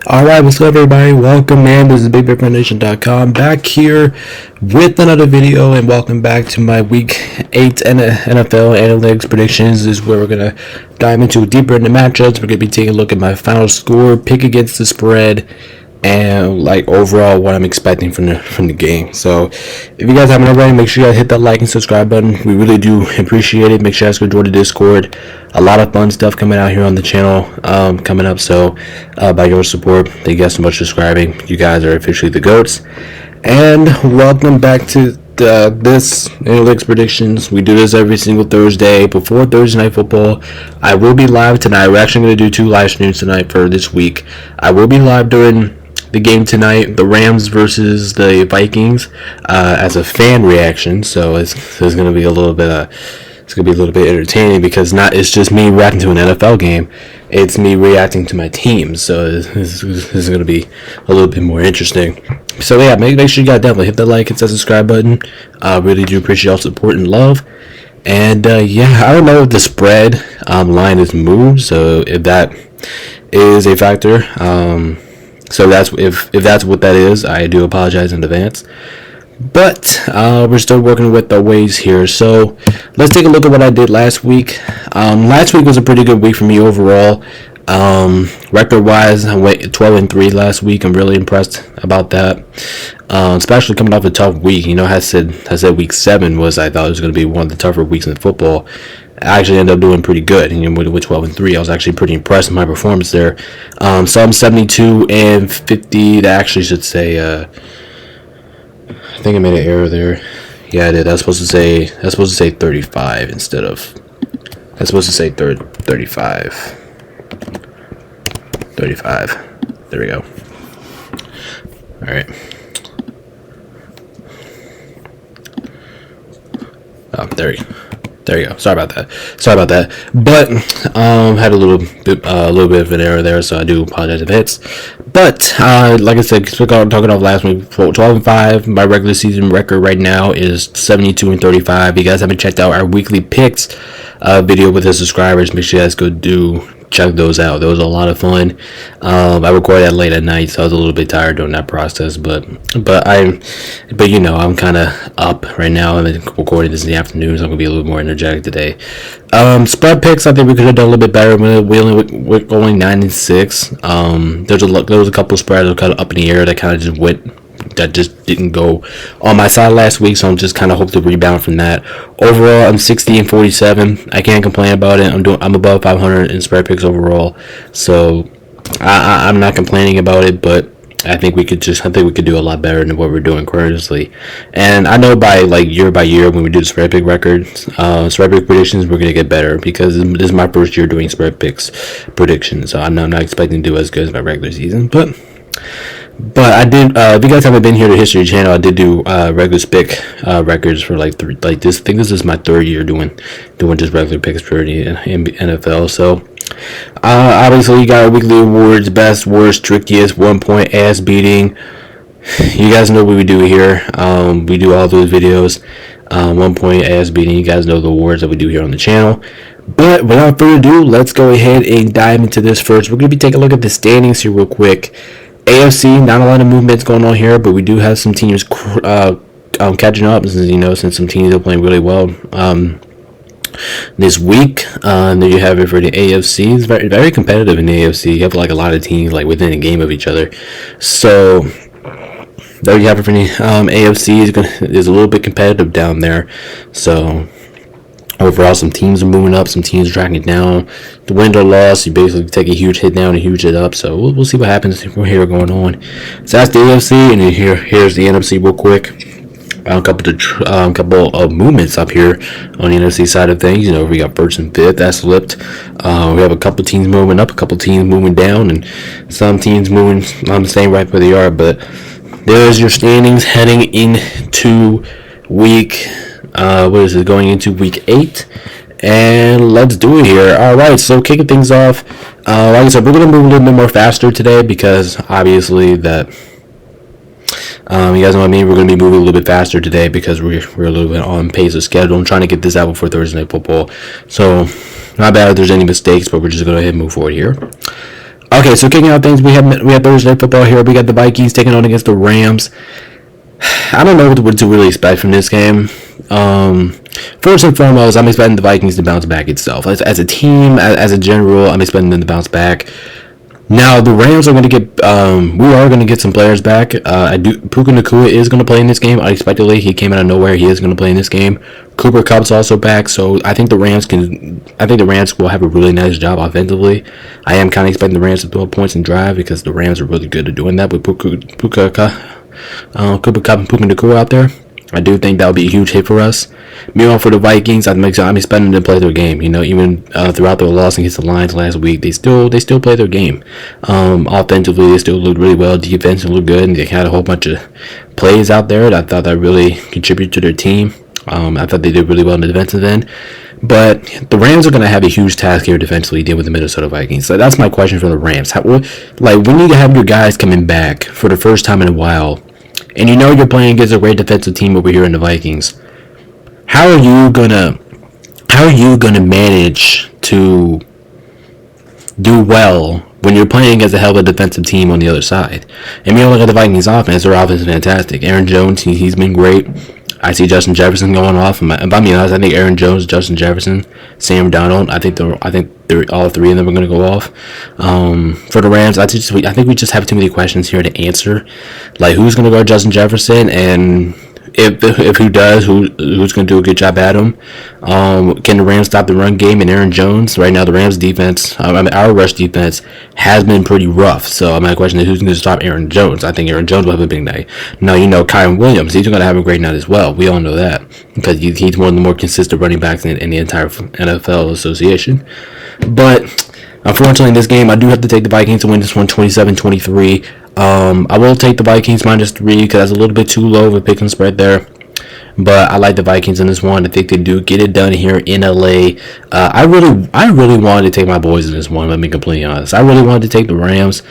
Alright, what's up everybody? Welcome man, this is BigBearFoundation.com back here with another video, and welcome back to my week 8 NFL analytics predictions. This is where we're going to dive into deeper into matchups. We're going to be taking a look at my final score, pick against the spread, and like overall what I'm expecting from the game. So if you guys haven't already, make sure you guys hit that like and subscribe button. We really do appreciate it. Make sure you guys go join the Discord. A lot of fun stuff coming out here on the channel coming up. So by your support, thank you guys so much for subscribing. You guys are officially the GOATs. And welcome back to this analytics predictions. We do this every single Thursday before Thursday Night Football. I will be live tonight. We're actually going to do 2 live streams tonight for this week. I will be live during the game tonight, the Rams versus the Vikings, as a fan reaction. So it's going to be a little bit entertaining, because it's just me reacting to an NFL game. It's me reacting to my team. So this is going to be a little bit more interesting. So yeah, make sure you guys definitely hit that like and subscribe button. Really do appreciate all support and love. And yeah, I don't know if the spread line is moved, so if that is a factor, so that's if that's what that is, I do apologize in advance. But we're still working with the ways here. So let's take a look at what I did last week. Last week was a pretty good week for me overall. Record wise, I went 12-3 last week. I'm really impressed about that, especially coming off a tough week. You know, I said week 7 was, I thought it was going to be one of the tougher weeks in football. I actually ended up doing pretty good. You know, with 12-3, I was actually pretty impressed with my performance there. So I'm 72-50. That actually should say, I think I made an error there. Yeah, I did. That's supposed to say 35 instead of. That's supposed to say 35. 35. There we go. All right. Oh, there you go. Sorry about that. But had a little bit of an error there, so I do apologize if it hits. But like I said, talking off last week, 12-5. My regular season record right now is 72-35. If you guys haven't checked out our weekly picks video with the subscribers, make sure you guys go check those out. Those are a lot of fun. I recorded that late at night, so I was a little bit tired during that process. But you know, I'm kind of up right now. I'm recording this in the afternoon, so I'm gonna be a little more energetic today. Spread picks, I think we could have done a little bit better. We're only 9-6. There was a couple spreads that were kind of up in the air that kind of just didn't go on my side last week, so I'm just kind of hope to rebound from that. Overall, I'm 60-47. I can't complain about it. I'm above 500 in spread picks overall, so I'm not complaining about it. But I think we could do a lot better than what we're doing currently. And I know by year by year, when we do the spread pick records, spread pick predictions, we're gonna get better, because this is my first year doing spread picks predictions. So I'm not expecting to do as good as my regular season, but I did. If you guys haven't been here to History Channel, I did do regular pick records for this. I think this is my 3rd year doing just regular picks for the NFL. So obviously you got our weekly awards: best, worst, trickiest, 1 point, ass beating. You guys know what we do here. We do all those videos. 1 point, ass beating. You guys know the awards that we do here on the channel. But without further ado, let's go ahead and dive into this first. We're going to be taking a look at the standings here real quick. AFC, not a lot of movements going on here, but we do have some teams catching up, since some teams are playing really well this week. And then you have it for the AFC. It's very, very competitive in the AFC. You have a lot of teams within a game of each other. So there you have it for the AFC. Is a little bit competitive down there. So overall, some teams are moving up, some teams are tracking down. The win or loss, you basically take a huge hit down and a huge hit up. So we'll see what happens from here going on. So that's the AFC, and then here's the NFC real quick. A couple of movements up here on the NFC side of things. You know, we got 1st and 5th. That's flipped. We have a couple teams moving up, a couple teams moving down, and some teams moving staying right where they are. But there's your standings heading into week. Going into week 8, and let's do it here. Alright, so kicking things off, like I said, we're going to move a little bit more faster today, because obviously that, you guys know what I mean, we're going to be moving a little bit faster today, because we're a little bit on pace of schedule. I'm trying to get this out before Thursday Night Football, so not bad if there's any mistakes, but we're just going to go ahead and move forward here. Okay, so kicking out things, we have Thursday Night Football here. We got the Vikings taking on against the Rams. I don't know what to really expect from this game. First and foremost, I'm expecting the Vikings to bounce back itself. As a team, as a general, I'm expecting them to bounce back. Now the Rams are going to get, we are going to get some players back. Puka Nacua is going to play in this game unexpectedly. He came out of nowhere. He is going to play in this game. Cooper Kupp's also back, so I think the Rams will have a really nice job offensively. I am kind of expecting the Rams to throw points and drive because the Rams are really good at doing that with Cooper Kupp and Puka Nacua out there. I do think that would be a huge hit for us. Meanwhile, for the Vikings, I'm expecting them to play their game. You know, even throughout their loss against the Lions last week, they still play their game. Offensively, they still looked really well. Defensively, looked good, and they had a whole bunch of plays out there that I thought that really contributed to their team. I thought they did really well in the defensive end. But the Rams are going to have a huge task here defensively dealing with the Minnesota Vikings. So that's my question for the Rams. We need to have your guys coming back for the first time in a while. And you know you're playing against a great defensive team over here in the Vikings. How are you gonna manage to do well when you're playing against a hell of a defensive team on the other side? And you look at the Vikings offense, their offense is fantastic. Aaron Jones, he's been great. I see Justin Jefferson going off. If I'm being honest, I think Aaron Jones, Justin Jefferson, Sam Darnold, I think all three of them are going to go off. For the Rams, I think we just have too many questions here to answer. Like, who's going to guard Justin Jefferson, and if who does, who's going to do a good job at him? Can the Rams stop the run game and Aaron Jones? Right now, the Rams defense, our rush defense has been pretty rough. So my question is, who's going to stop Aaron Jones? I think Aaron Jones will have a big night. Now, you know, Kyren Williams, he's going to have a great night as well. We all know that because he's one of the more consistent running backs in the entire NFL association. But unfortunately, in this game, I do have to take the Vikings to win this one 27-23. I will take the Vikings -3 because that's a little bit too low of a pick and spread there. But I like the Vikings in this one. I think they do get it done here in LA. I really wanted to take my boys in this one. Let me be completely honest. I really wanted to take the Rams,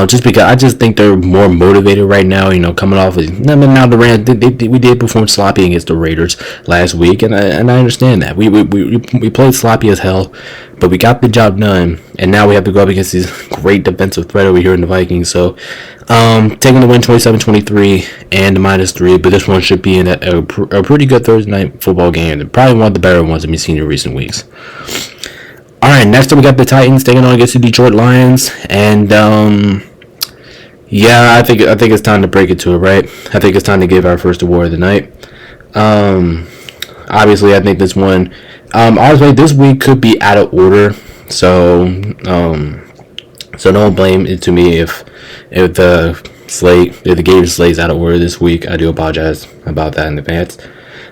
just because I just think they're more motivated right now. You know, coming off of now the Rams, we did perform sloppy against the Raiders last week, and I understand that we played sloppy as hell, but we got the job done, and now we have to go up against this great defensive threat over here in the Vikings. So, taking the win 27-23 and the -3, but this one should be in a pretty good Thursday night football game. Probably one of the better ones that we've seen in recent weeks. All right, next up we got the Titans taking on against the Detroit Lions, and yeah, I think it's time to break it to it, right? I think it's time to give our first award of the night. Obviously, I think this one, honestly, this week could be out of order, so don't blame it to me if the game slate's out of order this week. I do apologize about that in advance.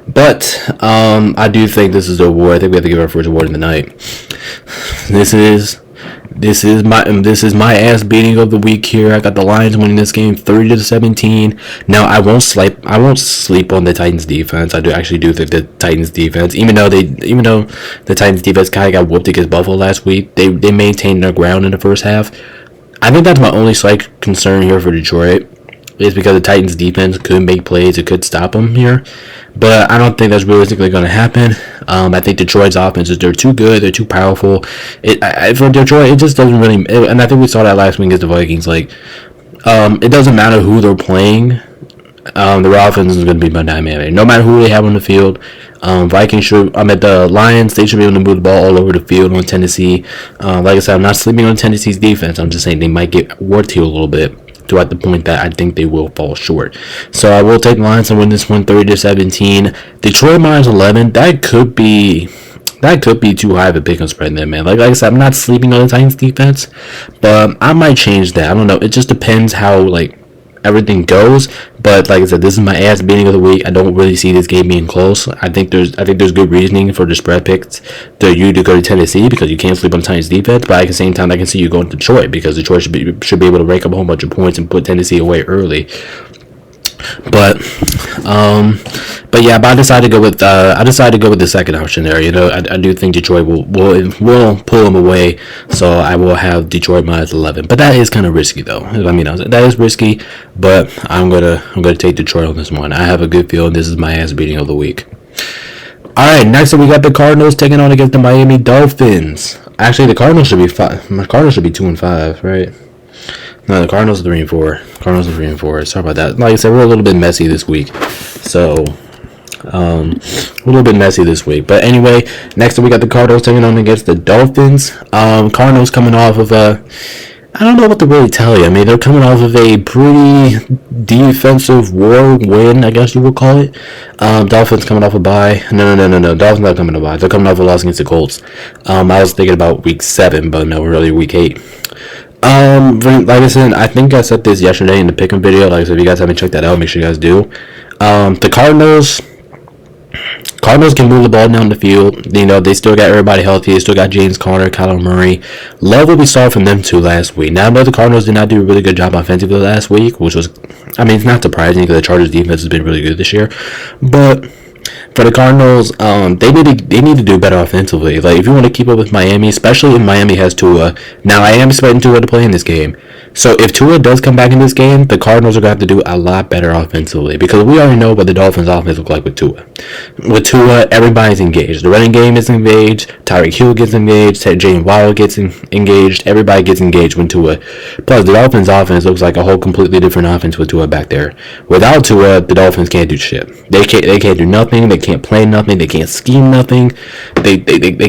But I do think this is the award. I think we have to give our first award of the night. This is my ass beating of the week here. I got the Lions winning this game 30-17. Now I won't sleep on the Titans defense. I do think the Titans defense, even though the Titans defense kind of got whooped against Buffalo last week, they maintained their ground in the first half. I think that's my only slight concern here for Detroit, is because the Titans defense could make plays. It could stop them here, but I don't think that's realistically going to happen. I think Detroit's offenses, they're too good. They're too powerful. For Detroit, it just doesn't really, and I think we saw that last week against the Vikings. Like, it doesn't matter who they're playing. Their offense is going to be dynamic. No matter who they have on the field. The Lions, they should be able to move the ball all over the field on Tennessee. Like I said, I'm not sleeping on Tennessee's defense. I'm just saying they might get worked here a little bit, to at the point that I think they will fall short. So I will take the Lions and win this one 30-17. Detroit -11, that could be too high of a pick and spread there, man. Like I said, I'm not sleeping on the Titans defense, but I might change that. I don't know. It just depends how everything goes. But like I said, this is my ass beating of the week. I don't really see this game being close. I think there's good reasoning for the spread picks to go to Tennessee, because you can't sleep on the Titans defense. But at the same time, I can see you going to Detroit, because Detroit should be able to rake up a whole bunch of points and put Tennessee away early. But yeah, but I decided to go with the second option there. You know, I do think Detroit will pull them away, so I will have Detroit -11. But that is kind of risky, though. I mean, that is risky, but I'm gonna take Detroit on this one. I have a good feeling this is my ass beating of the week. All right, next up we got the Cardinals taking on against the Miami Dolphins. Actually, the Cardinals should be five. My Cardinals should be 2-5, right? No, the Cardinals are 3-4. Cardinals are 3-4. Sorry about that. Like I said, we're a little bit messy this week, so a little bit messy this week. But anyway, next up we got the Cardinals taking on against the Dolphins. Cardinals coming off of a, I don't know what to really tell you. I mean, they're coming off of a pretty defensive war win, I guess you would call it. Dolphins coming off a bye. No. Dolphins not coming off a bye. They're coming off a loss against the Colts. I was thinking about week 7, but no, really week 8. Like I said, I think I said this yesterday in the pick'em video. Like I said, if you guys haven't checked that out, make sure you guys do. The Cardinals can move the ball down the field. You know, they still got everybody healthy. They still got James Conner, Kyler Murray. Love what we saw from them two last week. Now, I know the Cardinals did not do a really good job offensively last week, which was, I mean, it's not surprising because the Chargers defense has been really good this year. But for the Cardinals, they need to do better offensively. Like, if you want to keep up with Miami, especially if Miami has Tua. Now, I am expecting Tua to play in this game. So if Tua does come back in this game, the Cardinals are going to have to do a lot better offensively, because we already know what the Dolphins' offense look like with Tua. With Tua, everybody's engaged. The running game is engaged. Tyreek Hill gets engaged. Jalen Waddle gets engaged. Everybody gets engaged when Tua. Plus, the Dolphins' offense looks like a whole completely different offense with Tua back there. Without Tua, the Dolphins can't do shit. They can't do nothing. They can't play nothing. They can't scheme nothing. They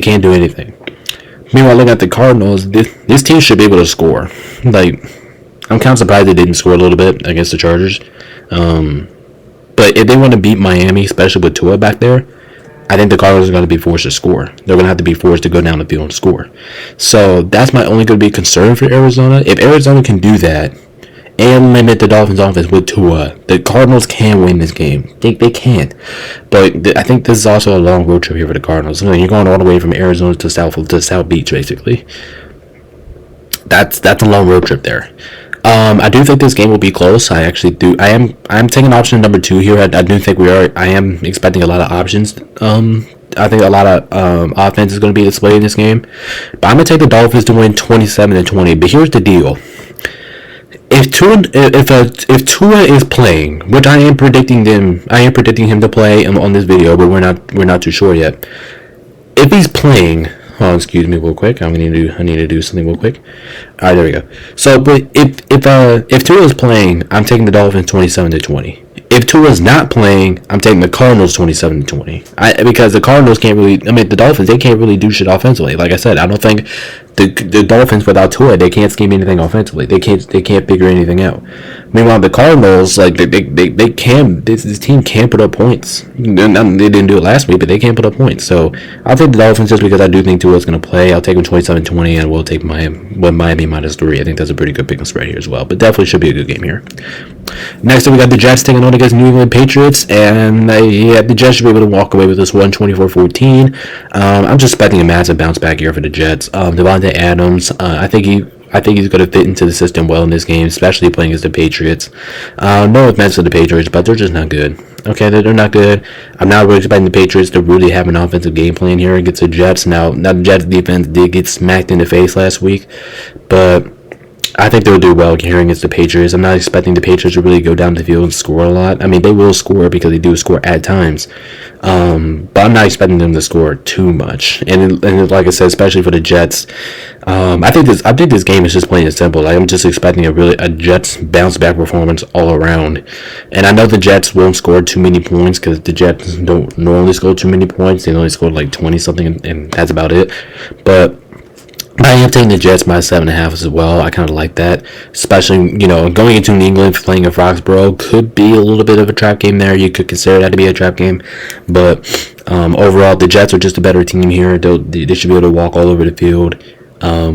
can't do anything. Meanwhile, looking at the Cardinals, this team should be able to score. Like, I'm kind of surprised they didn't score a little bit against the Chargers. But if they want to beat Miami, especially with Tua back there, I think the Cardinals are going to be forced to score. They're going to have to be forced to go down the field and score. So that's my only going to be concern for Arizona. If Arizona can do that and limit the Dolphins' offense with Tua, the Cardinals can win this game. They can. But I think this is also a long road trip here for the Cardinals. I mean, you're going all the way from Arizona to South Beach, basically. That's a long road trip there. I do think this game will be close. I actually do. I'm taking option number 2 here. I do think I am expecting a lot of options. I think a lot of offense is going to be displayed in this game. But I'm going to take the Dolphins to win 27-20. But here's the deal. If Tua is playing, which I am predicting him to play on this video, but we're not too sure yet. If he's playing, excuse me, real quick. I need to do something real quick. All right, there we go. So, but if Tua is playing, I'm taking the Dolphins 27-20. If Tua is not playing, I'm taking the Cardinals 27-20. Because the Cardinals can't really. I mean, the Dolphins, they can't really do shit offensively. Like I said, I don't think the Dolphins without Tua, they can't scheme anything offensively. They can't figure anything out. Meanwhile, the Cardinals, like they can. This team can put up points. They didn't do it last week, but they can put up points. So I'll take the Dolphins just because I do think Tua is going to play. I'll take them 27-20, and we'll take Miami -3. I think that's a pretty good pick and spread here as well. But definitely should be a good game here. Next up, we got the Jets taking on against New England Patriots, and the Jets should be able to walk away with this one, 24-14. I'm just expecting a massive bounce back here for the Jets. Devontae Adams, I think he's going to fit into the system well in this game, especially playing against the Patriots. No offense to the Patriots, but they're just not good. Okay, they're not good. I'm not really expecting the Patriots to really have an offensive game plan here against the Jets. Now the Jets defense did get smacked in the face last week, but I think they'll do well here against the Patriots. I'm not expecting the Patriots to really go down the field and score a lot. I mean, they will score because they do score at times. But I'm not expecting them to score too much. And like I said, especially for the Jets, I think this game is just plain and simple. Like, I'm just expecting a Jets bounce back performance all around. And I know the Jets won't score too many points because the Jets don't normally score too many points. They only score like 20 something, and that's about it. But I am taking the Jets by 7.5 as well. I kind of like that, especially, going into New England, playing in Foxborough could be a little bit of a trap game there. You could consider that to be a trap game, but overall, the Jets are just a better team here. They should be able to walk all over the field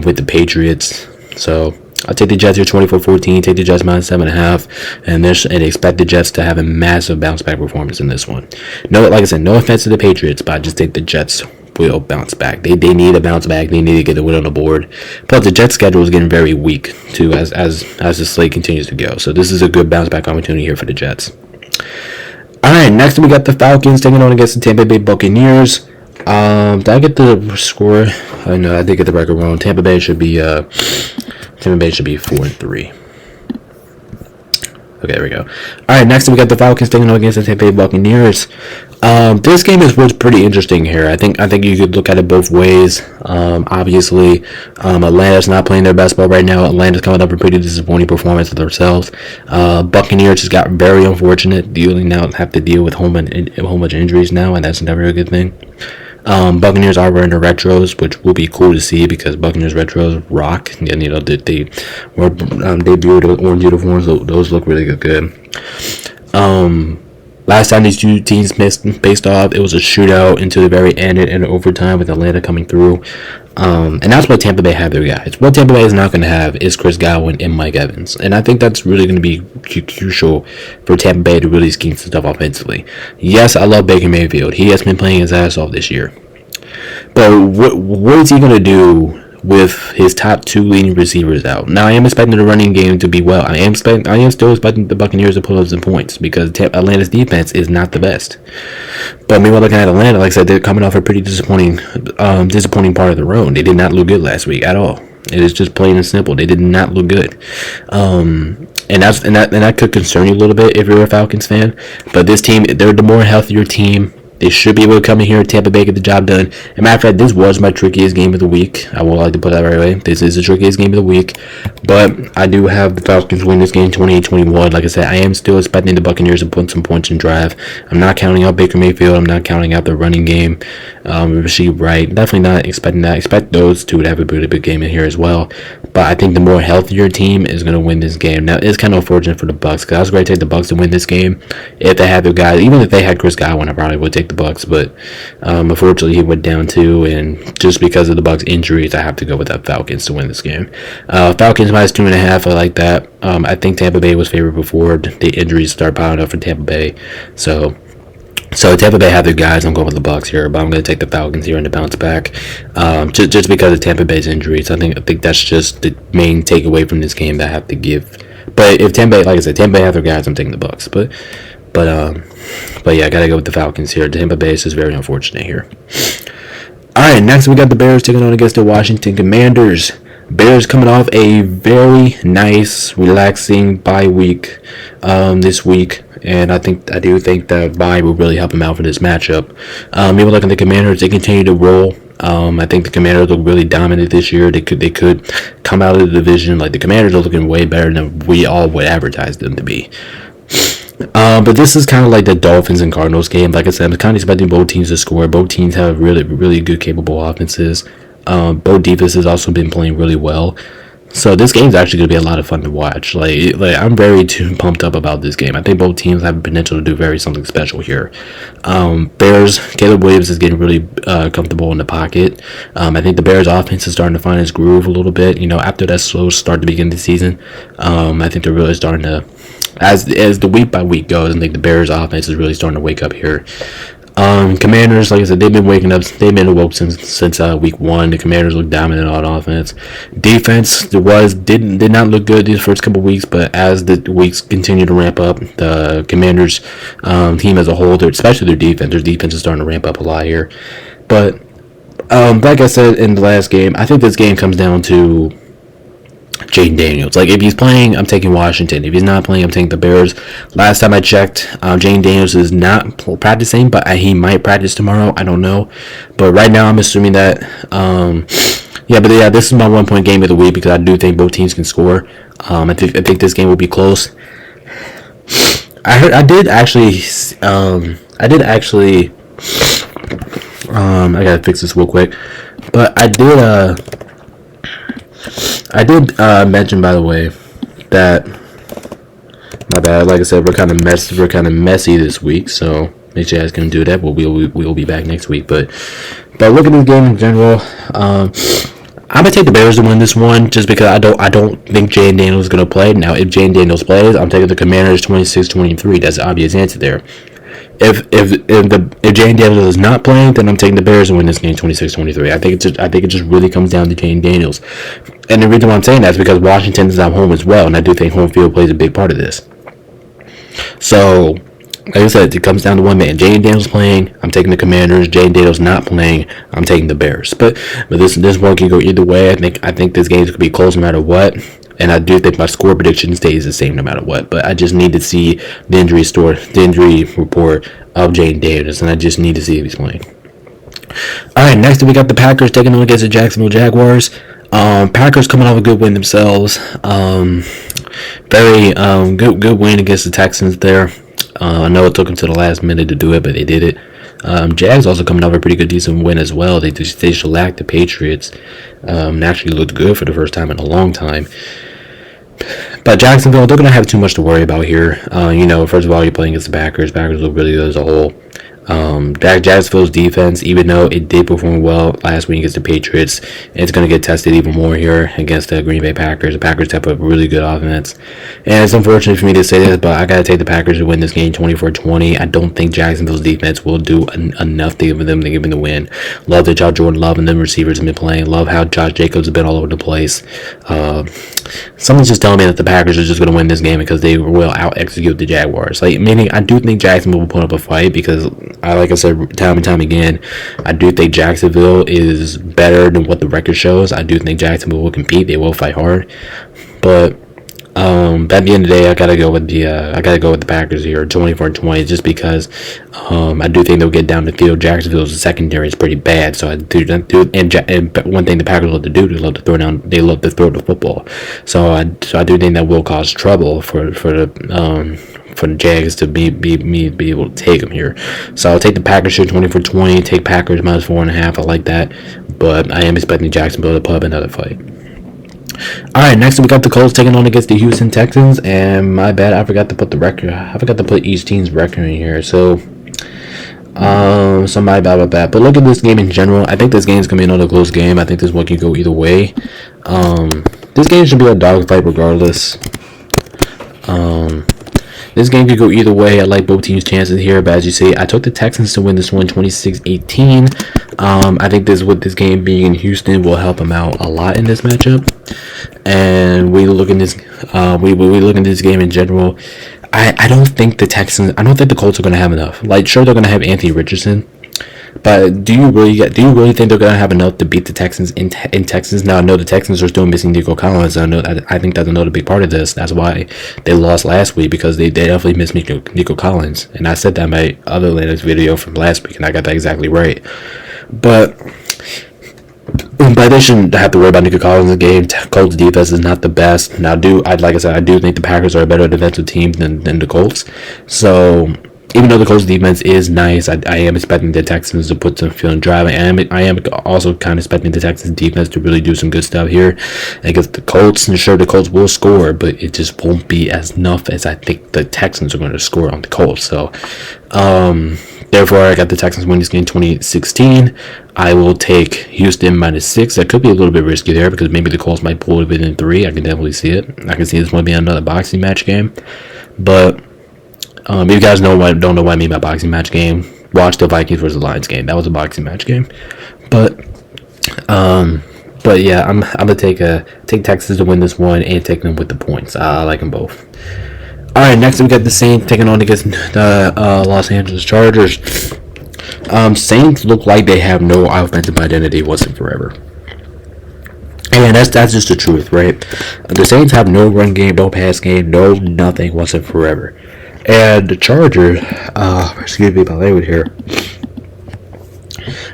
with the Patriots. So I'll take the Jets here 24-14. Take the Jets minus 7.5, and expect the Jets to have a massive bounce back performance in this one. No, like I said, no offense to the Patriots, but I just think the Jets will bounce back. They need a bounce back. They need to get a win on the board. Plus, the Jets' schedule is getting very weak too as the slate continues to go. So this is a good bounce back opportunity here for the Jets. All right, next we got the Falcons taking on against the Tampa Bay Buccaneers. Did I get the score? I know I did get the record wrong. Tampa Bay should be 4-3. Okay, there we go. All right, next we got the Falcons taking on against the Tampa Bay Buccaneers. This game was pretty interesting here. I think you could look at it both ways. Obviously, Atlanta's not playing their best ball right now. Atlanta's coming up a pretty disappointing performance with themselves. Buccaneers just got very unfortunate, have to deal with whole bunch of injuries now, and that's never a good thing. Buccaneers are wearing the retros, which will be cool to see because Buccaneers retros rock. And they were debuted with orange uniforms, so those look really good. Last time these two teams faced off, it was a shootout into the very end and overtime with Atlanta coming through. And that's what Tampa Bay have their guys. What Tampa Bay is not going to have is Chris Godwin and Mike Evans. And I think that's really going to be crucial for Tampa Bay to really scheme some stuff offensively. Yes, I love Baker Mayfield. He has been playing his ass off this year. But what is he going to do with his top two leading receivers out? Now, I am expecting the running game to be well. I am still expecting the Buccaneers to pull up some points because Atlanta's defense is not the best. But meanwhile, looking at Atlanta, like I said, they're coming off a pretty disappointing part of the road. They did not look good last week at all. It is just plain and simple. They did not look good. And that could concern you a little bit if you're a Falcons fan. But this team, they're the more healthier team. They should be able to come in here and Tampa Bay get the job done. As a matter of fact, this was my trickiest game of the week. I would like to put that right away. This is the trickiest game of the week. But I do have the Falcons win this game 28-21. Like I said, I am still expecting the Buccaneers to put some points in drive. I'm not counting out Baker Mayfield. I'm not counting out the running game. Rasheed Wright. Definitely not expecting that. I expect those two to have a really big game in here as well. But I think the more healthier team is going to win this game. Now, it's kind of unfortunate for the Bucs because I was going to take the Bucs to win this game if they had their guys. Even if they had Chris Godwin, I probably would take the Bucs, but unfortunately he went down too, and just because of the Bucs injuries, I have to go with that Falcons to win this game. Falcons minus 2.5, I like that. I think Tampa Bay was favored before the injuries start piling up for Tampa Bay, so Tampa Bay have their guys. I'm going with the Bucs here, but I'm going to take the Falcons here in the bounce back, just because of Tampa Bay's injuries. I think that's just the main takeaway from this game that I have to give. But if Tampa Bay, like I said, Tampa Bay have their guys, I'm taking the Bucs. But yeah, I gotta go with the Falcons here. Tampa Bay is just very unfortunate here. Alright, next we got the Bears taking on against the Washington Commanders. Bears coming off a very nice, relaxing bye week this week. And I do think that bye will really help them out for this matchup. Maybe looking at the Commanders, they continue to roll. I think the Commanders look really dominant this year. They could come out of the division. Like, the Commanders are looking way better than we all would advertise them to be. But this is kind of like the Dolphins and Cardinals game. Like I said, I'm kind of expecting both teams to score. Both teams have really, really good, capable offenses. Both defenses also been playing really well. So this game's actually going to be a lot of fun to watch. Like I'm very pumped up about this game. I think both teams have the potential to do something special here. Bears, Caleb Williams is getting really comfortable in the pocket. I think the Bears offense is starting to find its groove a little bit. After that slow start to begin the season, I think they're really starting to, as the week by week goes, I think the Bears offense is really starting to wake up here. Commanders, like I said, they've been waking up. They've been awoke since week one. The Commanders look dominant on offense. Defense did not look good these first couple weeks, but as the weeks continue to ramp up, the Commanders team as a whole, especially their defense is starting to ramp up a lot here. But like I said in the last game, I think this game comes down to Jayden Daniels. Like, if he's playing, I'm taking Washington. If he's not playing, I'm taking the Bears. Last time I checked, Jayden Daniels is not practicing, but he might practice tomorrow. I don't know. But right now, I'm assuming that, this is my 1 point game of the week because I do think both teams can score. I think this game will be close. I gotta fix this real quick. But I did mention, by the way, that, my bad, like I said, we're kind of messy this week, so make sure you guys can do that. We'll be back next week. But looking at the game in general, I'm gonna take the Bears to win this one just because I don't think Jayden Daniels is gonna play. Now, if Jayden Daniels plays, I'm taking the Commanders 26-23. That's the obvious answer there. If Jayden Daniels is not playing, then I'm taking the Bears to win this game 26-23. I think it just really comes down to Jayden Daniels. And the reason why I'm saying that is because Washington is at home as well, and I do think home field plays a big part of this. So, like I said, it comes down to one man. Jayden Daniels playing, I'm taking the Commanders. Jayden Daniels not playing, I'm taking the Bears. But this one can go either way. I think this game could be close no matter what. And I do think my score prediction stays the same no matter what. But I just need to see the injury report of Jane Davis, and I just need to see if he's playing. All right, next we got the Packers taking on against the Jacksonville Jaguars. Packers coming off a good win themselves. Very good win against the Texans there. I know it took them to the last minute to do it, but they did it. Jags also coming off a pretty good decent win as well. They shellacked the Patriots. Actually looked good for the first time in a long time. But Jacksonville, they're going to have too much to worry about here. First of all, you're playing against the Packers. Packers look really good as a whole. Jacksonville's defense, even though it did perform well last week against the Patriots, it's going to get tested even more here against the Green Bay Packers. The Packers have a really good offense. And it's unfortunate for me to say this, but I got to take the Packers to win this game 24-20. I don't think Jacksonville's defense will do enough to give them the win. Love that Jordan Love and them receivers have been playing. Love how Josh Jacobs has been all over the place. Someone's just telling me that the Packers are just going to win this game because they will out-execute the Jaguars. Meaning, I do think Jacksonville will put up a fight because, like I said time and time again, I do think Jacksonville is better than what the record shows. I do think Jacksonville will compete. They will fight hard. But at the end of the day, I gotta go with the Packers here, 24-20, just because I do think they'll get down the field. Jacksonville's secondary is pretty bad, so I do. And one thing the Packers love to do, they love to throw the football. So I do think that will cause trouble for the Jags to be able to take them here. So I'll take the Packers here 24-20. Take Packers minus 4.5. I like that, but I am expecting Jacksonville to put up another fight. Alright, next we got the Colts taking on against the Houston Texans, and my bad, I forgot to put the record. I forgot to put each team's record in here, so my bad about that. But look at this game in general. I think this game is going to be another close game. I think this one can go either way. This game should be a dogfight regardless. This game could go either way. I like both teams' chances here, but as you see, I took the Texans to win this one 26-18. I think this game being in Houston will help them out a lot in this matchup. And we look in this game in general. I don't think the Colts are going to have enough. Sure, they're going to have Anthony Richardson, but do you really think they're going to have enough to beat the Texans in Texas? Now, I know the Texans are still missing Nico Collins. I think that's another big part of this. That's why they lost last week, because they definitely missed Nico Collins. And I said that in my other latest video from last week, and I got that exactly right. But they shouldn't have to worry about Nico Collins in the game. Colts defense is not the best. Now, like I said, I do think the Packers are a better defensive team than the Colts. So even though the Colts defense is nice, I am expecting the Texans to put some field and drive. I am also kind of expecting the Texans defense to really do some good stuff here against the Colts. And sure, the Colts will score, but it just won't be as enough as I think the Texans are going to score on the Colts. So, therefore, I got the Texans winning this game 2016. I will take Houston -6. That could be a little bit risky there because maybe the Colts might pull it within 3. I can definitely see it. I can see this one being another boxing match game. But if you guys don't know what I mean by boxing match game, watch the Vikings versus Lions game. That was a boxing match game. But yeah, I'm gonna take Texas to win this one and take them with the points. I like them both. All right, next we got the Saints taking on against the Los Angeles Chargers. Saints look like they have no offensive identity once and forever. And that's just the truth, right? The Saints have no run game, no pass game, no nothing once and forever. And the Chargers, excuse me, my language here.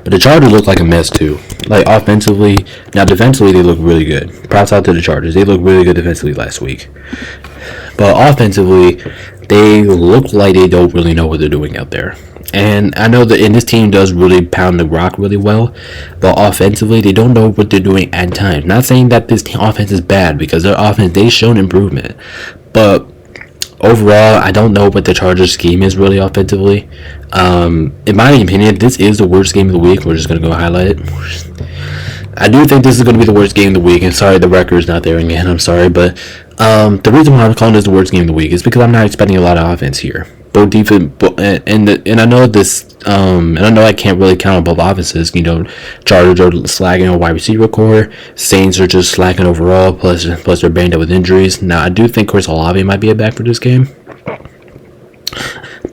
But the Chargers look like a mess too. Like offensively, now defensively they look really good. Props out to the Chargers. They looked really good defensively last week. But offensively, they look like they don't really know what they're doing out there. And I know that this team does really pound the rock really well, but offensively, they don't know what they're doing at times. Not saying that this offense is bad, because their offense, they've shown improvement. But overall, I don't know what the Chargers scheme is really offensively. In my opinion, this is the worst game of the week. We're just going to go highlight it. I do think this is going to be the worst game of the week. And sorry, the record's not there again. I'm sorry. But the reason why I'm calling this the worst game of the week is because I'm not expecting a lot of offense here. Both defense, and I know this, and I know I can't really count on both offenses. Chargers are slacking on wide receiver core. Saints are just slacking overall. Plus they're banged up with injuries. Now I do think Chris Olave might be a back for this game.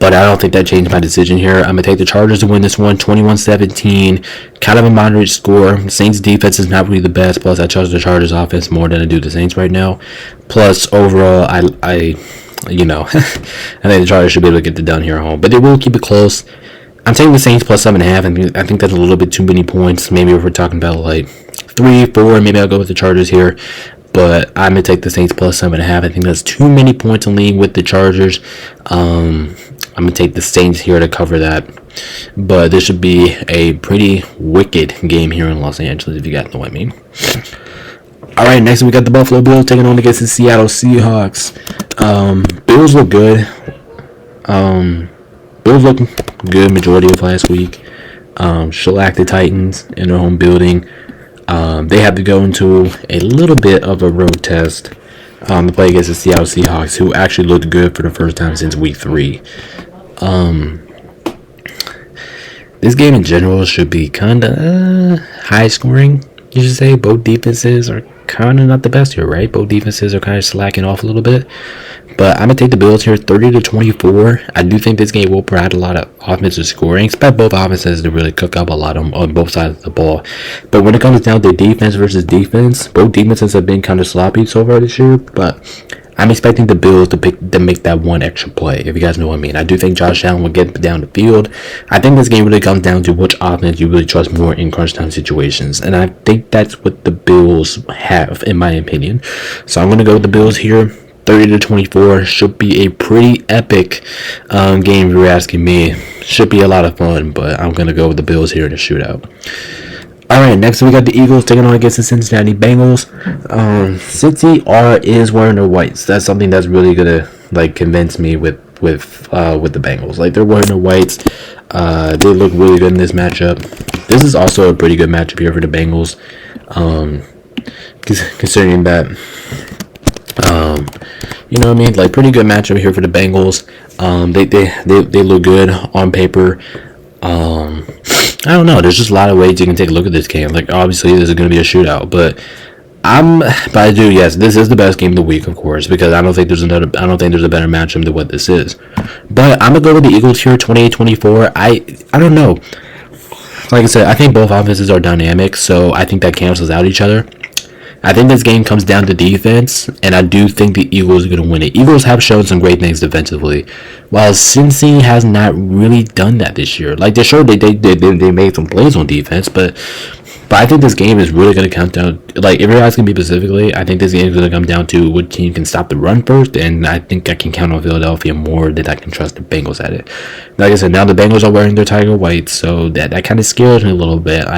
but I don't think that changed my decision here. I'm going to take the Chargers to win this one, 21-17. Kind of a moderate score. Saints defense is not really the best. Plus, I trust the Chargers offense more than I do the Saints right now. Plus, overall, I I think the Chargers should be able to get it done here at home. But they will keep it close. I'm taking the Saints plus 7.5. I think that's a little bit too many points. Maybe if we're talking about like 3, 4, maybe I'll go with the Chargers here. But I'm going to take the Saints plus 7.5. I think that's too many points to lean with the Chargers. I'm going to take the Saints here to cover that. But this should be a pretty wicked game here in Los Angeles, if you guys know what I mean. All right, next we got the Buffalo Bills taking on against the Seattle Seahawks. Bills look good. Bills look good majority of last week. Shellacked the Titans in their home building. They have to go into a little bit of a road test to play against the Seattle Seahawks, who actually looked good for the first time since week 3. This game in general should be kind of high scoring, you should say. Both defenses are kind of not the best here, right? Both defenses are kind of slacking off a little bit. But I'm going to take the Bills here 30-24. I do think this game will provide a lot of offensive scoring. Expect both offenses to really cook up a lot on both sides of the ball. But when it comes down to defense versus defense, both defenses have been kind of sloppy so far this year. But I'm expecting the Bills to make that one extra play, if you guys know what I mean. I do think Josh Allen will get down the field. I think this game really comes down to which offense you really trust more in crunch time situations. And I think that's what the Bills have, in my opinion. So I'm going to go with the Bills here. 30-24 should be a pretty epic game if you're asking me. Should be a lot of fun, but I'm going to go with the Bills here in a shootout. Alright, next we got the Eagles taking on against the Cincinnati Bengals. Cincy is wearing their whites. That's something that's really going to convince me with the Bengals. They're wearing their whites. They look really good in this matchup. This is also a pretty good matchup here for the Bengals. Considering that pretty good matchup here for the Bengals. They look good on paper. I don't know. There's just a lot of ways you can take a look at this game. Obviously, this is going to be a shootout, but yes, this is the best game of the week, of course, because I don't think there's a better matchup than what this is. But I'm gonna go with the Eagles here, 28-24. I don't know. Like I said, I think both offenses are dynamic, so I think that cancels out each other. I think this game comes down to defense, and I do think the Eagles are going to win it. Eagles have shown some great things defensively, while Cincy has not really done that this year. They showed they made some plays on defense, but I think this game is really going to come down. If you're asking me specifically, I think this game is going to come down to what team can stop the run first, and I think I can count on Philadelphia more than I can trust the Bengals at it. Like I said, now the Bengals are wearing their Tiger whites, so that kind of scares me a little bit. I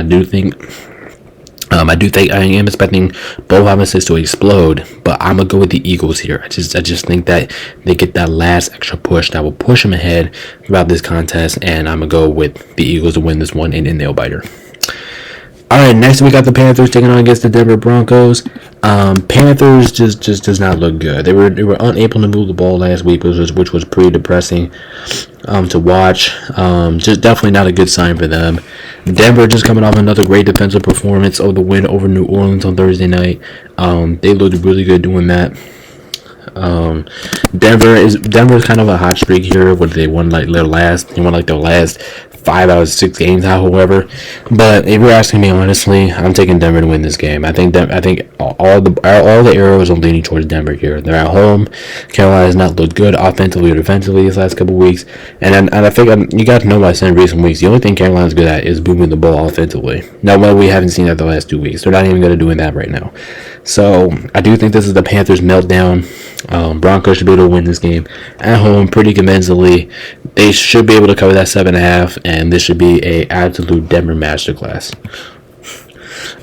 am expecting both offenses to explode, but I'm gonna go with the Eagles here. I just think that they get that last extra push that will push them ahead throughout this contest, and I'm gonna go with the Eagles to win this one in a nail biter. All right, next we got the Panthers taking on against the Denver Broncos. Panthers just does not look good. They were unable to move the ball last week, which was pretty depressing to watch. Just definitely not a good sign for them. Denver just coming off another great defensive performance of the win over New Orleans on Thursday night. They looked really good doing that. Denver's kind of a hot streak here. What they won their last 5 out of 6 games, however. But if you're asking me honestly, I'm taking Denver to win this game. I think all the arrows are leaning towards Denver here. They're at home. Carolina has not looked good offensively or defensively these last couple weeks, and I think you got to know by saying recent weeks, the only thing Carolina's good at is moving the ball offensively. Now, what we haven't seen that the last 2 weeks, they're not even good at doing that right now. So I do think this is the Panthers' meltdown. Broncos should be able to win this game at home pretty convincingly. They should be able to cover that 7.5, and this should be a absolute Denver masterclass.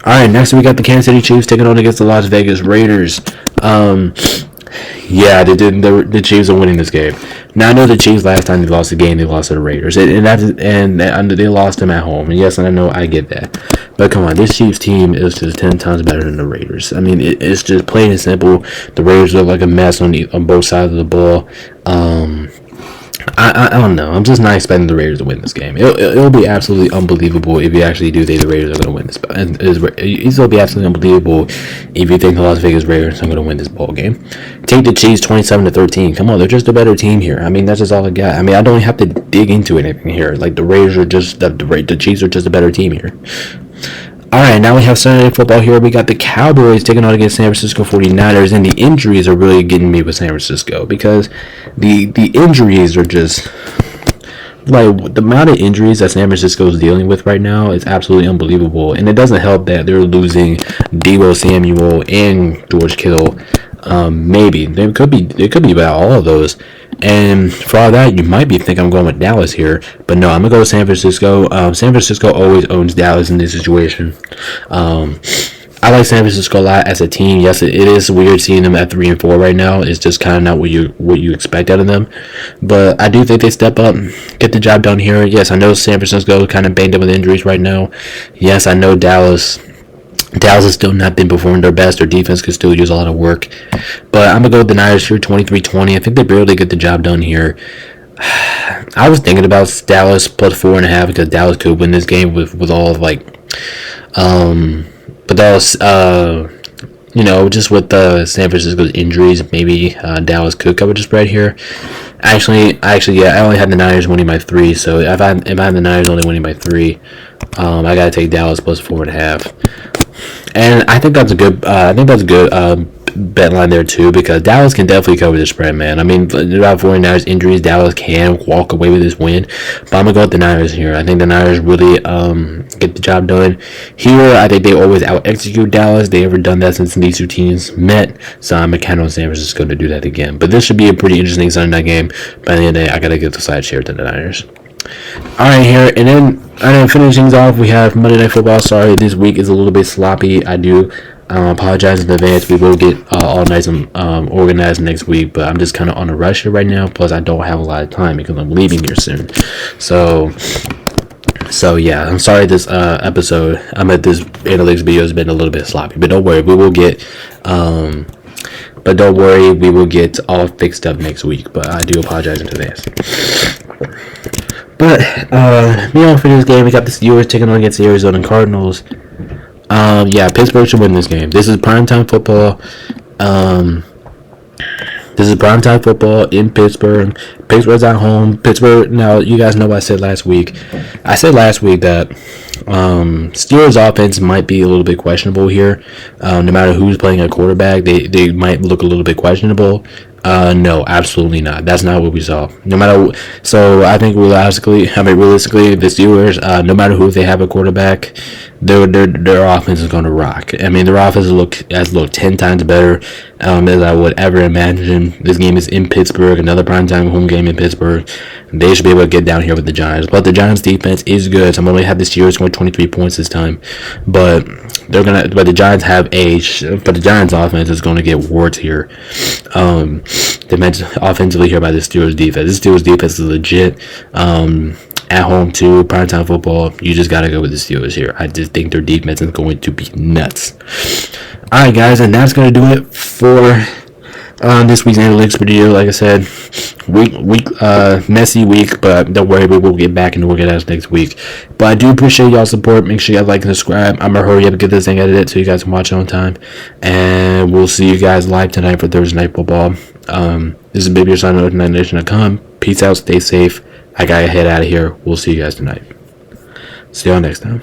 All right, next we got the Kansas City Chiefs taking on against the Las Vegas Raiders. The Chiefs are winning this game. Now, I know the Chiefs last time they lost the game, they lost to the Raiders, and they lost them at home. And yes, and I know I get that, but come on, this Chiefs team is just 10 times better than the Raiders. I mean, it's just plain and simple. The Raiders look like a mess on both sides of the ball. I don't know. I'm just not expecting the Raiders to win this game. It'll be absolutely unbelievable if you actually do think the Raiders are going to win this. And it'll be absolutely unbelievable if you think the Las Vegas Raiders are going to win this ball game. Take the Chiefs 27-13. Come on, they're just a better team here. I mean, that's just all I got. I mean, I don't have to dig into anything here. Like, the Raiders are just the Chiefs are just a better team here. Alright, now we have Sunday Night Football here. We got the Cowboys taking on against San Francisco 49ers, and the injuries are really getting me with San Francisco because the injuries are just, like, the amount of injuries that San Francisco is dealing with right now is absolutely unbelievable, and it doesn't help that they're losing Deebo Samuel and George Kittle. Maybe it could be about all of those. And for all that, you might be thinking I'm going with Dallas here, but no, I'm gonna go with San Francisco. San Francisco always owns Dallas in this situation. I like San Francisco a lot as a team. Yes, it is weird seeing them at 3-4 right now. It's just kind of not what you expect out of them. But I do think they step up, get the job done here. Yes, I know San Francisco kind of banged up with injuries right now. Yes, I know Dallas has still not been performing their best. Their defense could still use a lot of work. But I'm going to go with the Niners here, 23-20. I think they barely get the job done here. I was thinking about Dallas plus 4.5 because Dallas could win this game with all of, like, but Dallas, just with San Francisco's injuries, maybe Dallas could cover the spread here. Actually, yeah, I only had the Niners winning by 3, so if I had the Niners only winning by 3, I gotta take Dallas plus 4.5. And I think that's a good. Bet line there too because Dallas can definitely cover the spread, man. I mean, without 49ers injuries, Dallas can walk away with this win. But I'm gonna go with the Niners here. I think the Niners really get the job done here. I think they always out execute Dallas. They ever done that since these two teams met. So I'm gonna count on San Francisco to do that again. But this should be a pretty interesting Sunday night game. By the end of the day, I gotta get the side share to the Niners. Alright, here, and then finishing things off, we have Monday Night Football. Sorry, this week is a little bit sloppy. I do apologize in advance. We will get all nice and organized next week, but I'm just kind of on a rush here right now. Plus, I don't have a lot of time because I'm leaving here soon. So yeah, I'm sorry this episode, this analytics video has been a little bit sloppy, but don't worry, we will get all fixed up next week. But I do apologize in advance. But for this game, we got the Steelers taking on against the Arizona Cardinals. Pittsburgh should win this game. This is primetime football. This is primetime football in Pittsburgh. Pittsburgh's at home. Pittsburgh. Now, you guys know what I said last week. I said last week that Steelers' offense might be a little bit questionable here. No matter who's playing at quarterback, they might look a little bit questionable. No, absolutely not. That's not what we saw. So I think realistically, the Steelers, no matter who they have a quarterback, their offense is going to rock. I mean, their offense has looked 10 times better as I would ever imagine. This game is in Pittsburgh, another primetime home game in Pittsburgh. They should be able to get down here with the Giants. But the Giants' defense is good. So I'm going to have the Steelers score 23 points this time. But the Giants but the Giants' offense is going to get warts here. Offensively here by the Steelers' defense. The Steelers' defense is legit. At home too, primetime football, you just gotta go with the Steelers here. I just think their defense is going to be nuts. Alright guys, and that's gonna do it for this week's analytics video. Like I said, messy week, but don't worry, we will get back and organize next week. But I do appreciate y'all's support. Make sure you guys like and subscribe. I'm gonna hurry up and get this thing edited so you guys can watch it on time. And we'll see you guys live tonight for Thursday Night Football. This is Baby Your Son of Nation.com. Peace out, stay safe. I gotta head out of here. We'll see you guys tonight. See y'all next time.